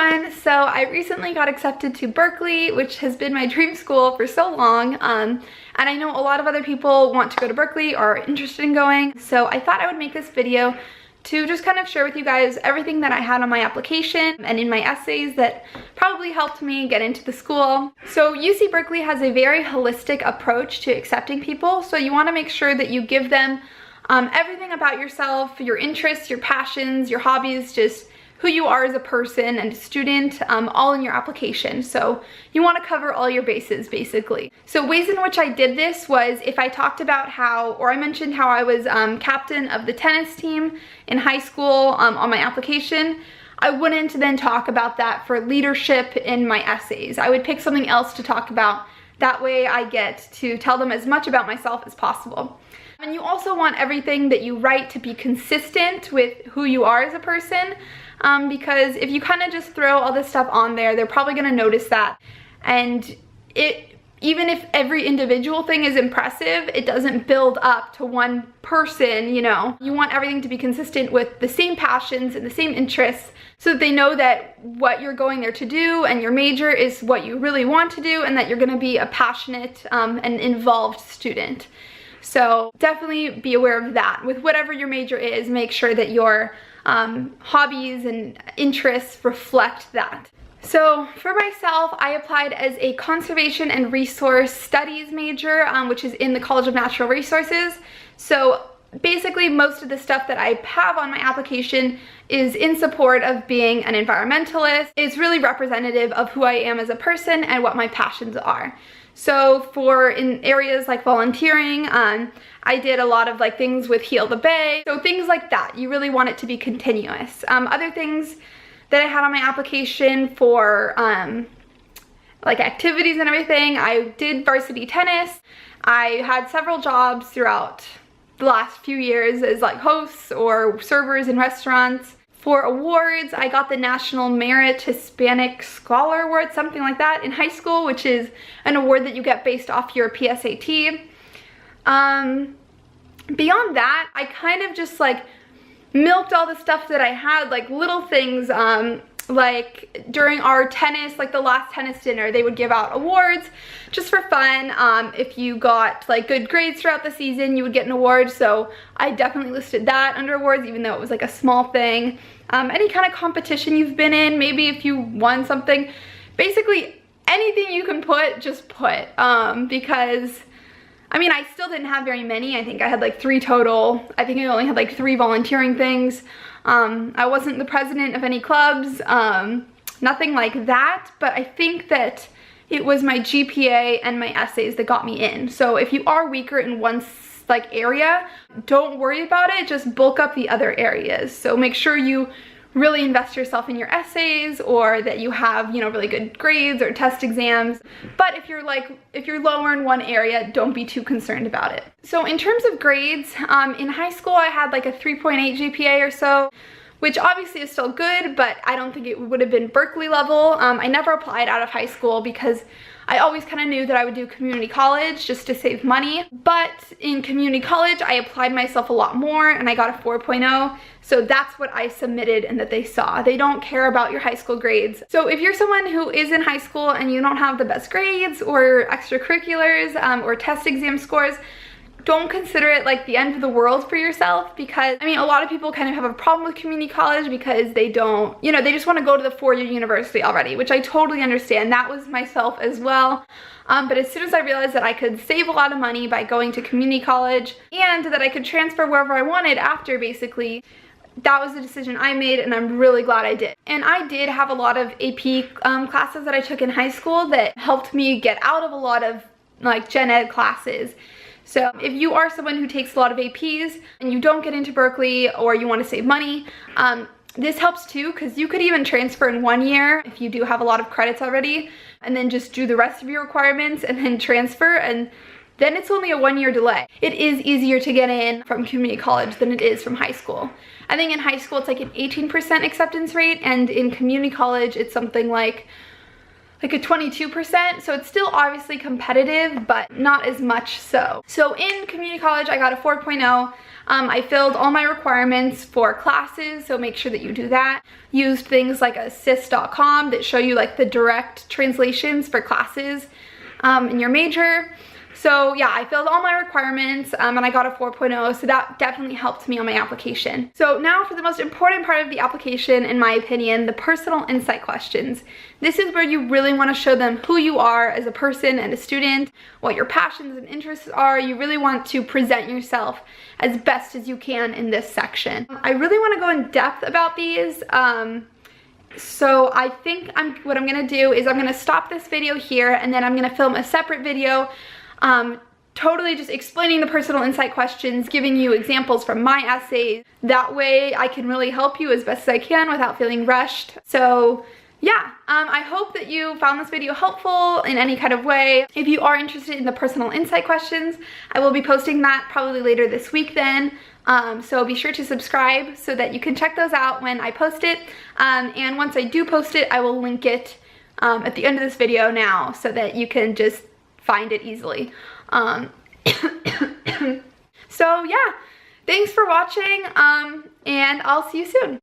everyone! So I recently got accepted to Berkeley, which has been my dream school for so long, and I know a lot of other people want to go to Berkeley or are interested in going, so I thought I would make this video to just kind of share with you guys everything that I had on my application and in my essays that probably helped me get into the school. So UC Berkeley has a very holistic approach to accepting people, so you want to make sure that you give them everything about yourself, your interests, your passions, your hobbies, just who you are as a person and a student, all in your application. So you want to cover all your bases, basically. So ways in which I did this was if I talked about how, or I mentioned how I was captain of the tennis team in high school on my application, I wouldn't then talk about that for leadership in my essays. I would pick something else to talk about. That way I get to tell them as much about myself as possible. And you also want everything that you write to be consistent with who you are as a person. Because if you kind of just throw all this stuff on there, they're probably going to notice that. And even if every individual thing is impressive, it doesn't build up to one person, you know. You want everything to be consistent with the same passions and the same interests so that they know that what you're going there to do and your major is what you really want to do and that you're going to be a passionate and involved student. So definitely be aware of that. With whatever your major is, make sure that your hobbies and interests reflect that. So for myself, I applied as a conservation and resource studies major, which is in the College of Natural Resources. So basically most of the stuff that I have on my application is in support of being an environmentalist. It's really representative of who I am as a person and what my passions are. So for in areas like volunteering, I did a lot of like things with Heal the Bay. So things like that, you really want it to be continuous. Other things that I had on my application for like activities and everything, I did varsity tennis. I had several jobs throughout the last few years as like hosts or servers in restaurants. For awards, I got the National Merit Hispanic Scholar Award, something like that, in high school, which is an award that you get based off your PSAT. Beyond that, I kind of just like milked all the stuff that I had, like little things, like during our tennis, like the last tennis dinner, they would give out awards just for fun. If you got like good grades throughout the season, you would get an award. So I definitely listed that under awards, even though it was like a small thing. Any kind of competition you've been in, maybe if you won something, basically anything you can put, just put, because I mean, I still didn't have very many. I think I had like 3 total. I think I only had like 3 volunteering things. I wasn't the president of any clubs, nothing like that, but I think that it was my GPA and my essays that got me in. So if you are weaker in one like area, don't worry about it, just bulk up the other areas. So make sure you really invest yourself in your essays, or that you have, you know, really good grades or test exams. But if you're lower in one area, don't be too concerned about it. So in terms of grades, in high school I had like a 3.8 GPA or so, which obviously is still good, but I don't think it would have been Berkeley level. I never applied out of high school because I always kind of knew that I would do community college just to save money. But in community college, I applied myself a lot more and I got a 4.0. So that's what I submitted and that they saw. They don't care about your high school grades. So if you're someone who is in high school and you don't have the best grades or extracurriculars or test exam scores, don't consider it like the end of the world for yourself, because I mean, a lot of people kind of have a problem with community college because they don't, you know, they just want to go to the 4-year university already, which I totally understand. That was myself as well. But as soon as I realized that I could save a lot of money by going to community college and that I could transfer wherever I wanted after, basically, that was the decision I made, and I'm really glad I did. And I did have a lot of AP classes that I took in high school that helped me get out of a lot of like gen ed classes. So if you are someone who takes a lot of APs and you don't get into Berkeley, or you want to save money, this helps too, because you could even transfer in 1 year if you do have a lot of credits already, and then just do the rest of your requirements and then transfer, and then it's only a 1-year delay. It is easier to get in from community college than it is from high school. I think in high school it's like an 18% acceptance rate, and in community college it's something like a 22%, so it's still obviously competitive, but not as much so. So in community college, I got a 4.0. I filled all my requirements for classes, so make sure that you do that. Used things like assist.com that show you like the direct translations for classes in your major. So yeah, I filled all my requirements and I got a 4.0, so that definitely helped me on my application. So now for the most important part of the application, in my opinion, the personal insight questions. This is where you really want to show them who you are as a person and a student, what your passions and interests are. You really want to present yourself as best as you can in this section. I really want to go in depth about these. So I think what I'm gonna do is I'm gonna stop this video here, and then I'm gonna film a separate video totally just explaining the personal insight questions, giving you examples from my essays. That way I can really help you as best as I can without feeling rushed. So yeah, I hope that you found this video helpful in any kind of way. If you are interested in the personal insight questions, I will be posting that probably later this week then. So be sure to subscribe so that you can check those out when I post it. And once I do post it, I will link it at the end of this video now so that you can just find it easily. So yeah, thanks for watching, and I'll see you soon.